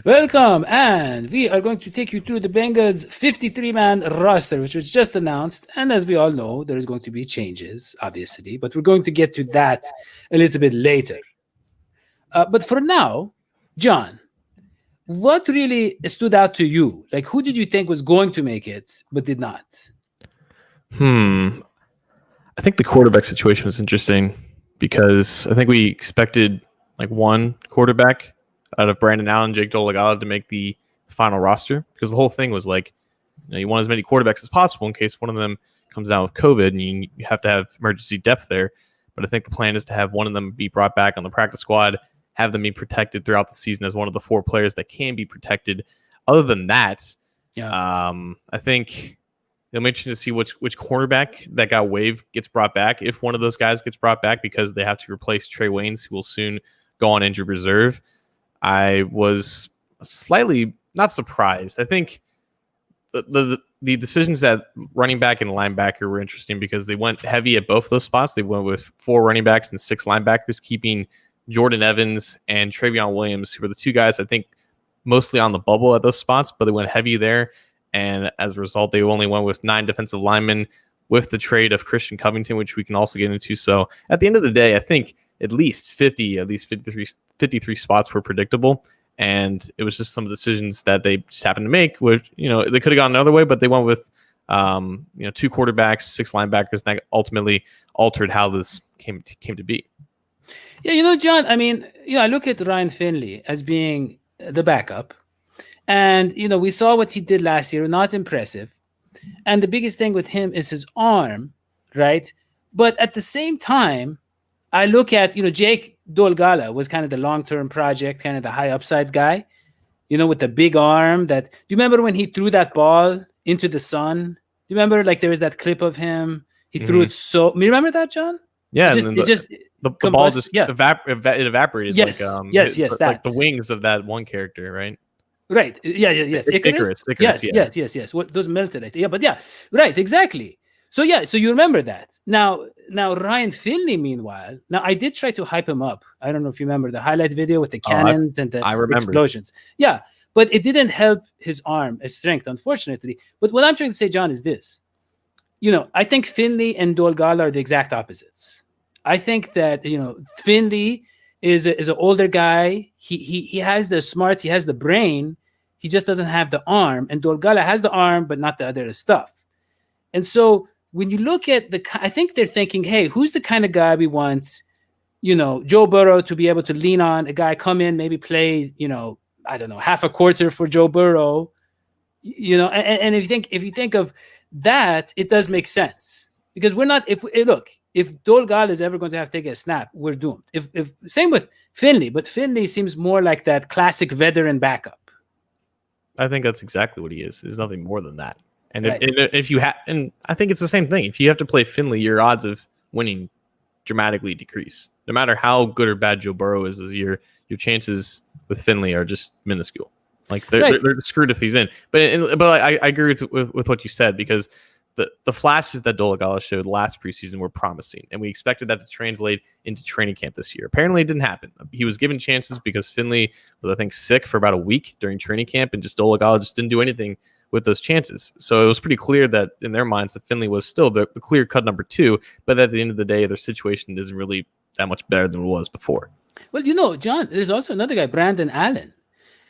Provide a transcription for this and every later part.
Welcome, and we are going to take you through the Bengals 53-man roster, which was just announced. And as we all know, there is going to be changes, obviously, but we're going to get to that a little bit later. But for now, John, what really stood out to you? Like, who did you think was going to make it but did not? I think the quarterback situation was interesting because I think we expected like one quarterback out of Brandon Allen, Jake Dolegala to make the final roster because the whole thing was like, you want as many quarterbacks as possible in case one of them comes down with COVID and you have to have emergency depth there. But I think the plan is to have one of them be brought back on the practice squad, have them be protected throughout the season as one of the four players that can be protected. Other than that, I think it'll be interesting to see which cornerback that got waived gets brought back, if one of those guys gets brought back, because they have to replace Trey Waynes, who will soon go on injured reserve. I was slightly not surprised. I think the decisions at running back and linebacker were interesting because they went heavy at both those spots. They went with 4 running backs and 6 linebackers, keeping Jordan Evans and Travion Williams, who were the 2 guys I think mostly on the bubble at those spots, but they went heavy there. And as a result, they only went with 9 defensive linemen with the trade of Christian Covington, which we can also get into. So at the end of the day, I think at least 53 spots were predictable. And it was just some decisions that they just happened to make, which, they could have gone another way, but they went with, 2 quarterbacks, 6 linebackers, and that ultimately altered how this came to be. Yeah, John, I look at Ryan Finley as being the backup. And, we saw what he did last year, not impressive. And the biggest thing with him is his arm, right? But at the same time, I look at, Jake Dolegala was kind of the long-term project, kind of the high upside guy, with the big arm do you remember when he threw that ball into the sun? Do you remember, there was that clip of him? He threw it so, you remember that, John? Yeah. The ball just evaporated. Yes, yes, like the wings of that one character, right? Right. Yes. Icarus. Yes. What those melted? I think. Yeah, but yeah. Right. Exactly. So you remember that. Now Ryan Finley, meanwhile, I did try to hype him up. I don't know if you remember the highlight video with the cannons and the explosions. Yeah, but it didn't help his arm, his strength, unfortunately. But what I'm trying to say, John, is this. I think Finley and Dolegala are the exact opposites. I think that Finley is an older guy. He has the smarts. He has the brain. He just doesn't have the arm. And Dolegala has the arm, but not the other stuff. And so when you look at I think they're thinking, hey, who's the kind of guy we want, Joe Burrow to be able to lean on, a guy come in, maybe play, I don't know, half a quarter for Joe Burrow, and if you think of that, it does make sense because we're not, if Dolegala is ever going to have to take a snap, we're doomed. If same with Finley, but Finley seems more like that classic veteran backup. I think that's exactly what he is. There's nothing more than that. And right. if you have, and I think it's the same thing. If you have to play Finley, your odds of winning dramatically decrease. No matter how good or bad Joe Burrow is this year, your chances with Finley are just minuscule. Like they're screwed if he's in. But I agree with what you said because the flashes that Dolegala showed last preseason were promising, and we expected that to translate into training camp this year. Apparently, it didn't happen. He was given chances because Finley was, I think, sick for about a week during training camp, and Dolegala just didn't do anything with those chances. So it was pretty clear that in their minds that Finley was still the clear-cut number 2, but at the end of the day, their situation isn't really that much better than it was before. Well, John, there's also another guy, Brandon Allen.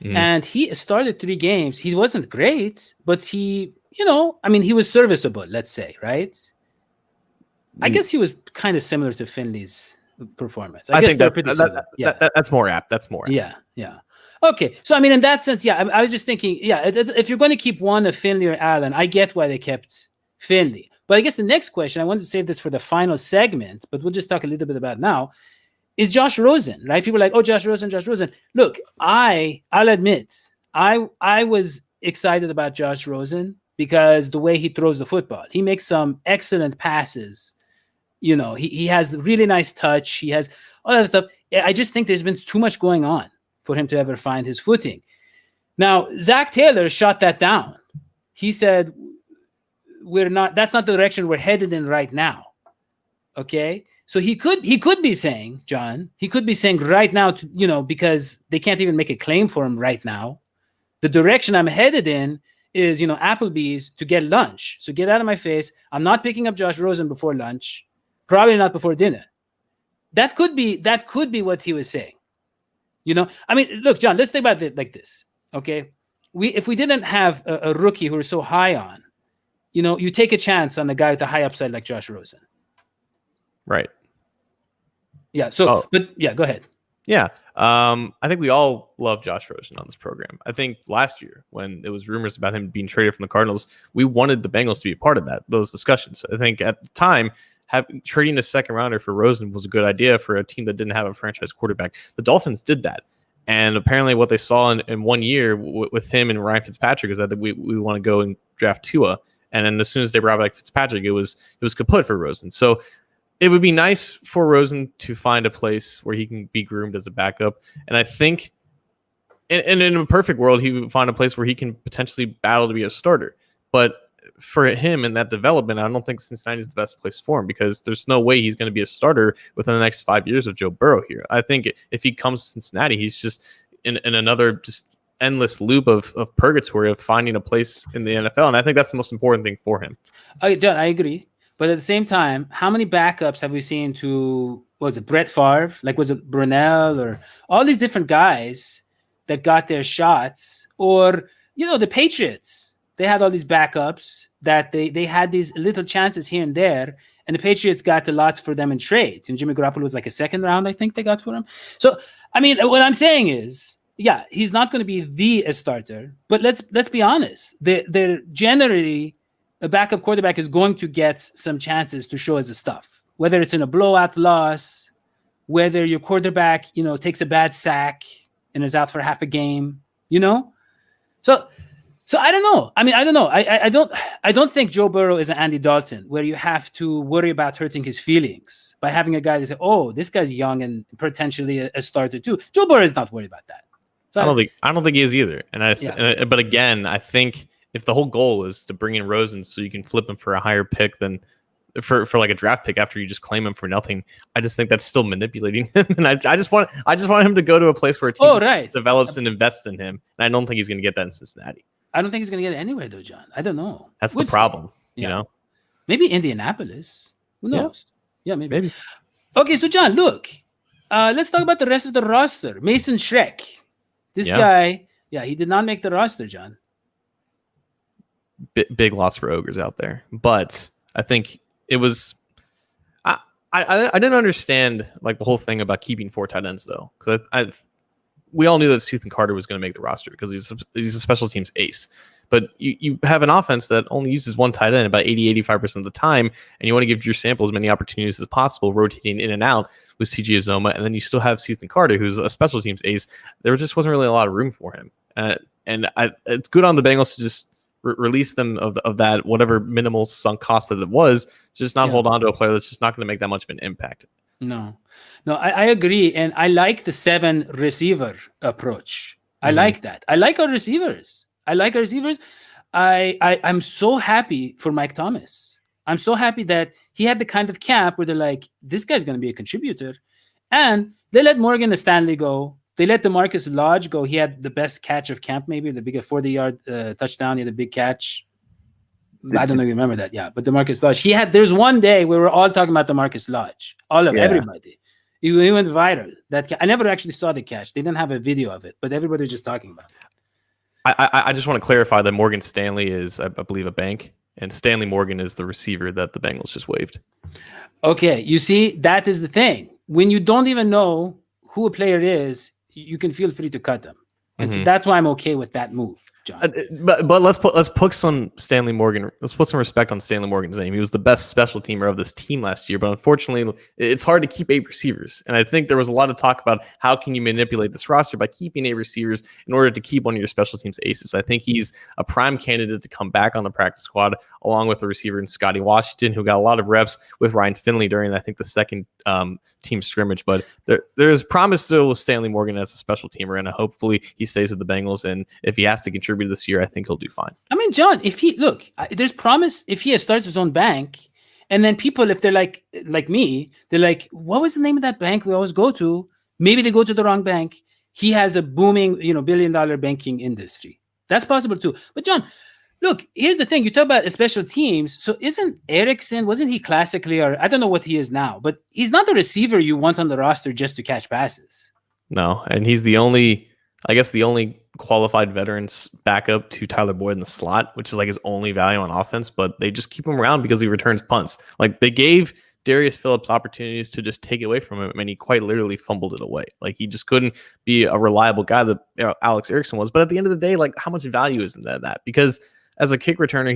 And he started 3 games. He wasn't great, but he was serviceable, let's say, right? I guess he was kind of similar to Finley's performance. I guess think that's more apt. That's more apt. Yeah. Okay. So, in that sense, I was just thinking, if you're going to keep one of Finley or Allen, I get why they kept Finley. But I guess the next question, I wanted to save this for the final segment, but we'll just talk a little bit about now, is Josh Rosen, right? People are like, oh, Josh Rosen. Look, I'll admit, I was excited about Josh Rosen because the way he throws the football. He makes some excellent passes. He has really nice touch. He has all that stuff. I just think there's been too much going on for him to ever find his footing. Now, Zach Taylor shot that down. He said, that's not the direction we're headed in right now. Okay? So he could be saying, John, he could be saying right now, because they can't even make a claim for him right now. The direction I'm headed in is, Applebee's to get lunch. So get out of my face. I'm not picking up Josh Rosen before lunch, probably not before dinner. That could be what he was saying. I mean, look, John, let's think about it like this. Okay. If we didn't have a rookie who we're so high on, you take a chance on the guy with the high upside like Josh Rosen. Right. Yeah. So, but yeah, go ahead. Yeah. I think we all love Josh Rosen on this program. I think last year when it was rumors about him being traded from the Cardinals, we wanted the Bengals to be a part of those discussions. I think at the time, trading a second rounder for Rosen was a good idea for a team that didn't have a franchise quarterback. The Dolphins did that. And apparently what they saw in 1 year with him and Ryan Fitzpatrick is that we want to go and draft Tua. And then as soon as they brought back Fitzpatrick, it was kaput for Rosen. So it would be nice for Rosen to find a place where he can be groomed as a backup. And I think in a perfect world, he would find a place where he can potentially battle to be a starter. But for him in that development, I don't think Cincinnati is the best place for him because there's no way he's going to be a starter within the next 5 years of Joe Burrow here. I think if he comes to Cincinnati, he's just in another just endless loop of purgatory of finding a place in the NFL. And I think that's the most important thing for him. John, I agree. But at the same time, how many backups have we seen to, was it Brett Favre? Like, was it Brunell or all these different guys that got their shots? Or, the Patriots, they had all these backups that they had these little chances here and there. And the Patriots got the lots for them in trades. And Jimmy Garoppolo was like a second round, I think they got for him. So, I mean, what I'm saying is, yeah, he's not going to be the starter. But let's be honest. They're generally... a backup quarterback is going to get some chances to show us the stuff, whether it's in a blowout loss, whether your quarterback, takes a bad sack and is out for half a game, So I don't know. I mean, I don't know. I don't think Joe Burrow is an Andy Dalton where you have to worry about hurting his feelings by having a guy that say, oh, this guy's young and potentially a starter too. Joe Burrow is not worried about that. So I don't think he is either. But again, I think if the whole goal is to bring in Rosen so you can flip him for a higher pick than for like a draft pick after you just claim him for nothing, I just think that's still manipulating him. And I just want him to go to a place where a team develops and invests in him. And I don't think he's going to get that in Cincinnati. I don't think he's going to get it anywhere though, John. I don't know. That's the problem, Maybe Indianapolis. Who knows? Yeah, maybe. Okay, so John, look. Let's talk about the rest of the roster. Mason Schreck. This guy, he did not make the roster, John. Big loss for Ogres out there, but I think it was. I didn't understand like the whole thing about keeping 4 tight ends though, because we all knew that Ethan Carter was going to make the roster because he's a special teams ace. But you have an offense that only uses 1 tight end about 85% of the time, and you want to give Drew Sample as many opportunities as possible, rotating in and out with CJ Uzoma, and then you still have Ethan Carter, who's a special teams ace. There just wasn't really a lot of room for him, and it's good on the Bengals to just release them of that whatever minimal sunk cost that it was, just not hold on to a player that's just not going to make that much of an impact. No, I agree, and I like the 7 receiver approach. I like that. I like our receivers. I'm so happy for Mike Thomas. I'm so happy that he had the kind of camp where they're like, this guy's going to be a contributor, and they let Morgan Stanley go. They let DeMarcus Lodge go. He had the best catch of camp, maybe the big 40-yard touchdown. He had a big catch. I don't know if you remember that. Yeah, but DeMarcus Lodge. There's one day we were all talking about DeMarcus Lodge. Everybody. He went viral. I never actually saw the catch. They didn't have a video of it, but everybody was just talking about it. I just want to clarify that Morgan Stanley is, I believe, a bank, and Stanley Morgan is the receiver that the Bengals just waived. Okay, you see, that is the thing. When you don't even know who a player is, you can feel free to cut them. And so that's why I'm okay with that move, John. But let's put some Stanley Morgan. Let's put some respect on Stanley Morgan's name. He was the best special teamer of this team last year, but unfortunately, it's hard to keep 8 receivers. And I think there was a lot of talk about how can you manipulate this roster by keeping 8 receivers in order to keep one of your special teams aces. I think he's a prime candidate to come back on the practice squad along with the receiver in Scotty Washington, who got a lot of reps with Ryan Finley during, I think, the second team scrimmage. But there's promise still with Stanley Morgan as a special teamer, and hopefully he stays with the Bengals. And if he has to contribute this year, I think he'll do fine. I mean, John, there's promise if he starts his own bank And then people, if they're like me, they're like, what was the name of that bank we always go to? Maybe they go to the wrong bank. He has a booming, billion-dollar banking industry. That's possible too. But John, look, here's the thing. You talk about special teams. So isn't Erickson, wasn't he classically, or I don't know what he is now, but he's not the receiver you want on the roster just to catch passes. No, and he's the only qualified veterans backup to Tyler Boyd in the slot, which is like his only value on offense, but they just keep him around because he returns punts. Like they gave Darius Phillips opportunities to just take it away from him, and he quite literally fumbled it away. Like he just couldn't be a reliable guy that Alex Erickson was. But at the end of the day, like how much value is in that? Because as a kick returner,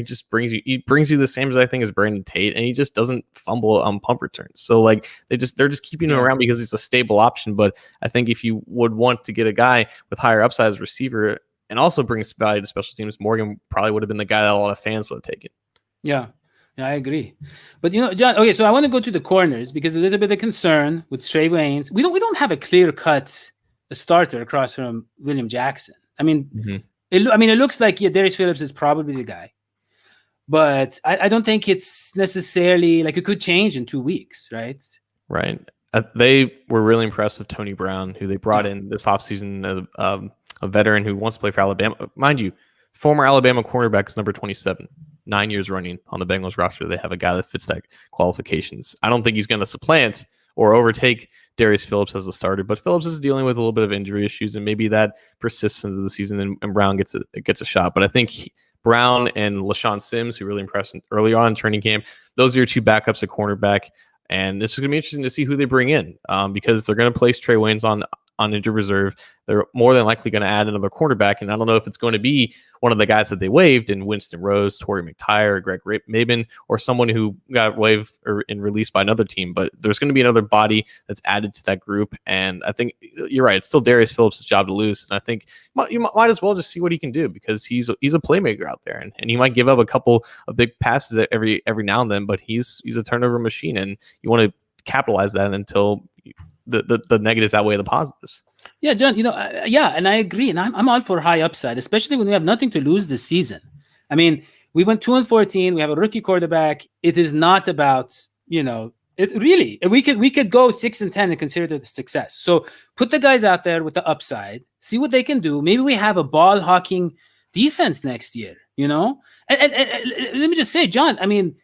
he brings you the same as I think as Brandon Tate, and he just doesn't fumble on pump returns. So like they're just keeping him around because it's a stable option. But I think if you would want to get a guy with higher upside as receiver and also brings value to special teams, Morgan probably would have been the guy that a lot of fans would have taken. Yeah, I agree. But John, okay, so I want to go to the corners because there's a bit of concern with Trey Waynes. We don't have a clear cut starter across from William Jackson. I mean. It looks like Darius Phillips is probably the guy, but I don't think it's necessarily like it could change in 2 weeks, right? Right. They were really impressed with Tony Brown, who they brought in this offseason, a veteran who wants to play for Alabama. Mind you, former Alabama cornerback is number 27, 9 years running on the Bengals roster. They have a guy that fits that qualifications. I don't think he's going to supplant or overtake Darius Phillips as a starter, but Phillips is dealing with a little bit of injury issues, and maybe that persists into the season, and Brown gets a shot. But I think Brown and LaShawn Sims, who really impressed early on in training camp, those are your two backups at cornerback, and it's going to be interesting to see who they bring in because they're going to place Trey Waynes on injured reserve. They're more than likely going to add another cornerback, and I don't know if it's going to be one of the guys that they waived in Winston Rose, Torrey McTyer, Greg Maben, or someone who got waived and released by another team. But there's going to be another body that's added to that group, and I think you're right. It's still Darius Phillips' job to lose, and I think you might as well just see what he can do because he's a playmaker out there, and he might give up a couple of big passes every now and then, but he's a turnover machine, and you want to capitalize that until the negatives outweigh the positives. Yeah, John, and I agree. And I'm all for high upside, especially when we have nothing to lose this season. I mean, we went 2-14. We have a rookie quarterback. It is not about, it really, we could go 6-10 and consider it a success. So put the guys out there with the upside, see what they can do. Maybe we have a ball hawking defense next year, And let me just say, John, I mean,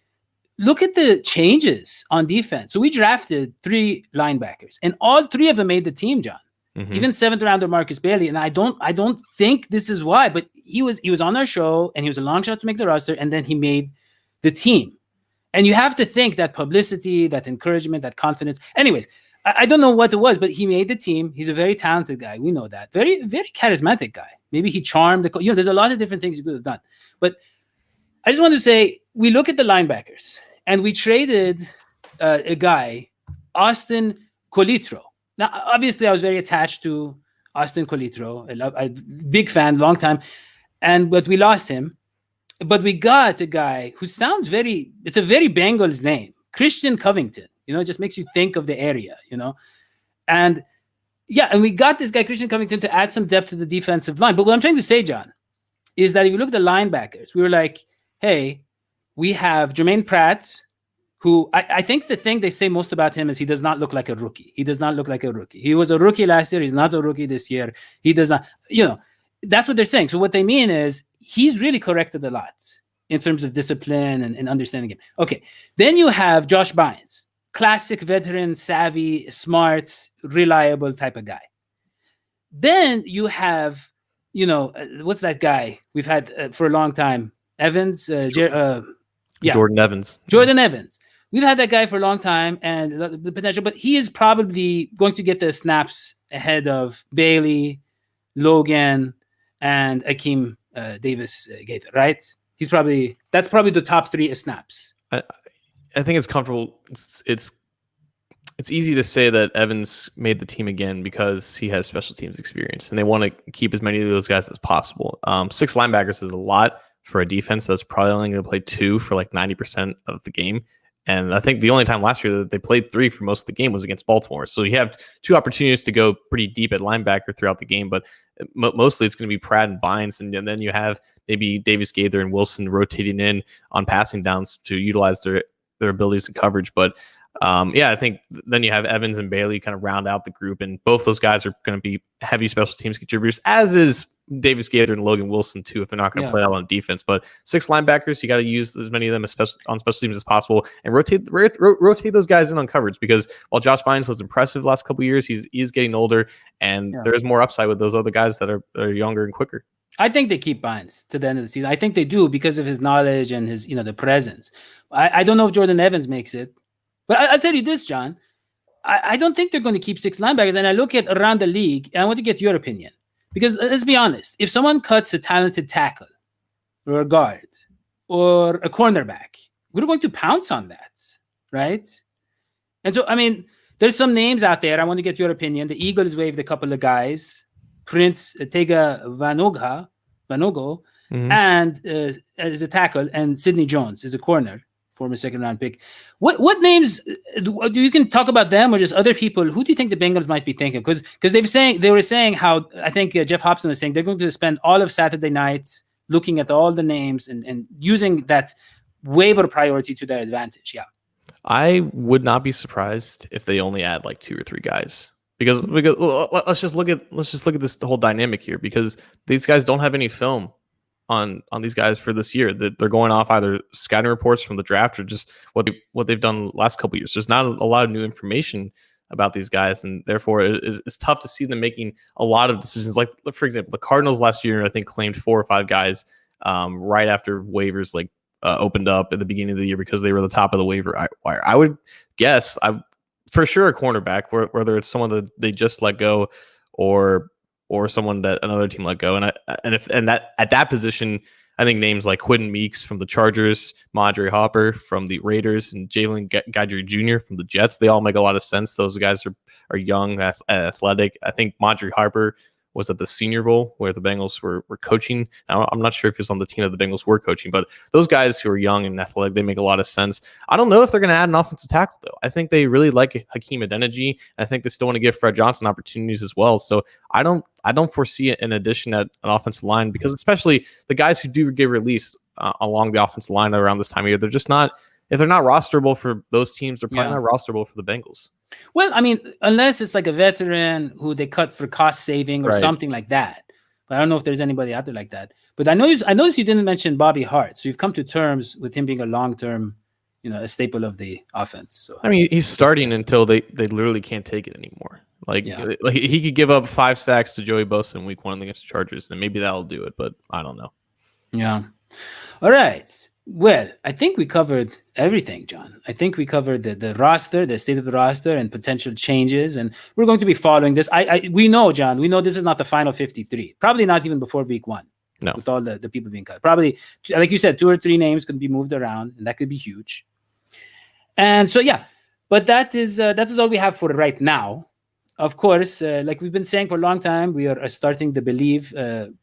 look at the changes on defense. So we drafted 3 linebackers, and all 3 of them made the team, John. Mm-hmm. Even 7th rounder Marcus Bailey, and I don't think this is why, but he was on our show, and he was a long shot to make the roster, and then he made the team. And you have to think that publicity, that encouragement, that confidence. Anyways, I don't know what it was, but he made the team. He's a very talented guy. We know that. Very, very charismatic guy. Maybe he charmed the there's a lot of different things he could have done. But I just want to say, we look at the linebackers, and we traded a guy, Austin Colitro. Now, obviously, I was very attached to Austin Colitro. I big fan, long time. But we lost him. But we got a guy who sounds it's a very Bengals name, Christian Covington. It just makes you think of the area, And we got this guy, Christian Covington, to add some depth to the defensive line. But what I'm trying to say, John, is that if you look at the linebackers, we were like, hey, we have Jermaine Pratt, who I think the thing they say most about him is he does not look like a rookie. He does not look like a rookie. He was a rookie last year. He's not a rookie this year. He does not, that's what they're saying. So what they mean is he's really corrected a lot in terms of discipline and understanding him. Okay. Then you have Josh Bynes, classic veteran, savvy, smart, reliable type of guy. Then you have, what's that guy we've had for a long time? Evans, Jordan Evans. Jordan Evans. We've had that guy for a long time and the potential, but he is probably going to get the snaps ahead of Bailey, Logan, and Akeem Davis Gaither, right? That's probably the top 3 snaps. I think it's comfortable. It's easy to say that Evans made the team again because he has special teams experience, and they want to keep as many of those guys as possible. 6 linebackers is a lot for a defense that's probably only going to play 2 for like 90% of the game. And I think the only time last year that they played 3 for most of the game was against Baltimore. So you have 2 opportunities to go pretty deep at linebacker throughout the game, but mostly it's going to be Pratt and Bynes. And then you have maybe Davis Gaither and Wilson rotating in on passing downs to utilize their their abilities and coverage. But I think then you have Evans and Bailey kind of round out the group, and both those guys are going to be heavy special teams contributors, as is Davis Gaither and Logan Wilson too, if they're not going to play out on defense. But 6 linebackers, you got to use as many of them on special teams as possible, and rotate those guys in on coverage, because while Josh Bynes was impressive the last couple of years, he's getting older, and there's more upside with those other guys that are younger and quicker. I think they keep Bynes to the end of the season. I think they do because of his knowledge and his, the presence. I don't know if Jordan Evans makes it, but I'll tell you this, John. I don't think they're going to keep 6 linebackers. And I look at around the league, and I want to get your opinion. Because let's be honest, if someone cuts a talented tackle or a guard or a cornerback, we're going to pounce on that, right? And so, I mean, there's some names out there. I want to get your opinion. The Eagles waived a couple of guys. Prince Tega Vanogo, and as a tackle, and Sidney Jones is a corner, former second-round pick. What names do you can talk about them, or just other people? Who do you think the Bengals might be thinking? Because they were saying how, I think Jeff Hobson was saying, they're going to spend all of Saturday night looking at all the names and using that waiver priority to their advantage. Yeah, I would not be surprised if they only add like 2 or 3 guys. Because let's just look at this whole dynamic here, because these guys don't have any film on these guys for this year. That they're going off either scouting reports from the draft or just what they've done the last couple of years. There's not a lot of new information about these guys, and therefore it's tough to see them making a lot of decisions. Like, for example, the Cardinals last year, I think, claimed 4 or 5 guys right after waivers opened up at the beginning of the year because they were the top of the waiver wire. I would guess for sure a cornerback, whether it's someone that they just let go or someone that another team let go. And that at that position, I think names like Quentin Meeks from the Chargers, Madre Hopper from the Raiders, and Jalen Guidry Jr. from the Jets, they all make a lot of sense. Those guys are young, athletic. I think Madre Harper was at the Senior Bowl where the Bengals were coaching. I'm not sure if he was on the team that the Bengals were coaching, but those guys who are young and athletic, they make a lot of sense. I don't know if they're going to add an offensive tackle, though. I think they really like Hakeem Adeniji. I think they still want to give Fred Johnson opportunities as well. So I don't foresee an addition at an offensive line, because especially the guys who do get released along the offensive line around this time of year, they're just not. If they're not rosterable for those teams, they're probably not rosterable for the Bengals. Well, I mean, unless it's like a veteran who they cut for cost saving or something like that. But I don't know if there's anybody out there like that. But I noticed you didn't mention Bobby Hart. So you've come to terms with him being a long-term, a staple of the offense. So I mean, he's starting until they literally can't take it anymore. Like he could give up 5 sacks to Joey Bosa in week 1 against the Chargers, and maybe that'll do it. But I don't know. Yeah. All right. Well, I think we covered everything, John. I think we covered the roster, the state of the roster, and potential changes. And we're going to be following this. We know, John, this is not the final 53. Probably not even before week 1. No. With all the people being cut. Probably, like you said, 2 or 3 names could be moved around, and that could be huge. And so, but that is all we have for right now. Of course, like we've been saying for a long time, we are starting the Believe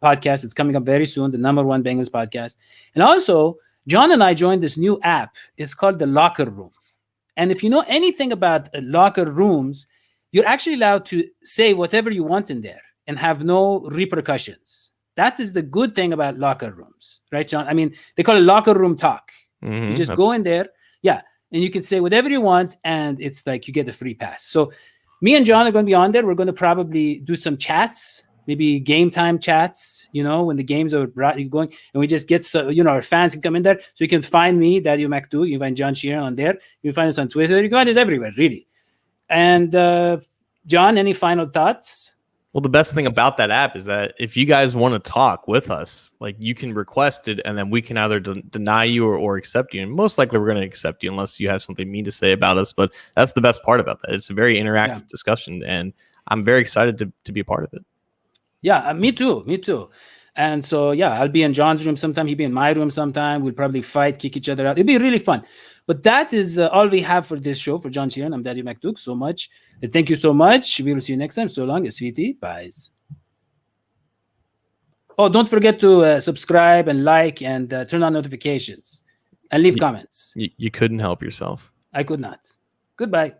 podcast. It's coming up very soon, the #1 Bengals podcast. And also, John and I joined this new app. It's called the Locker Room. And if you know anything about locker rooms, you're actually allowed to say whatever you want in there and have no repercussions. That is the good thing about locker rooms, right, John? I mean, they call it locker room talk. Mm-hmm. You just go in there, and you can say whatever you want, and it's like you get a free pass. So me and John are going to be on there. We're going to probably do some chats, maybe game time chats, when the games are going, and we just get, our fans can come in there. So you can find me, Dadio McDoug. You can find John Sheeran on there. You can find us on Twitter. You can find us everywhere, really. And John, any final thoughts? Well, the best thing about that app is that if you guys want to talk with us, like, you can request it, and then we can either deny you or accept you. And most likely we're going to accept you unless you have something mean to say about us. But that's the best part about that. It's a very interactive discussion, and I'm very excited to be a part of it. Yeah, me too. And so, I'll be in John's room sometime. He'll be in my room sometime. We'll probably fight, kick each other out. It'll be really fun. But that is all we have for this show. For John Sheeran, I'm Dadio McDoug. So much. And thank you so much. We will see you next time. So long, sweetie. Bye. Oh, don't forget to subscribe and like and turn on notifications and leave comments. You couldn't help yourself. I could not. Goodbye.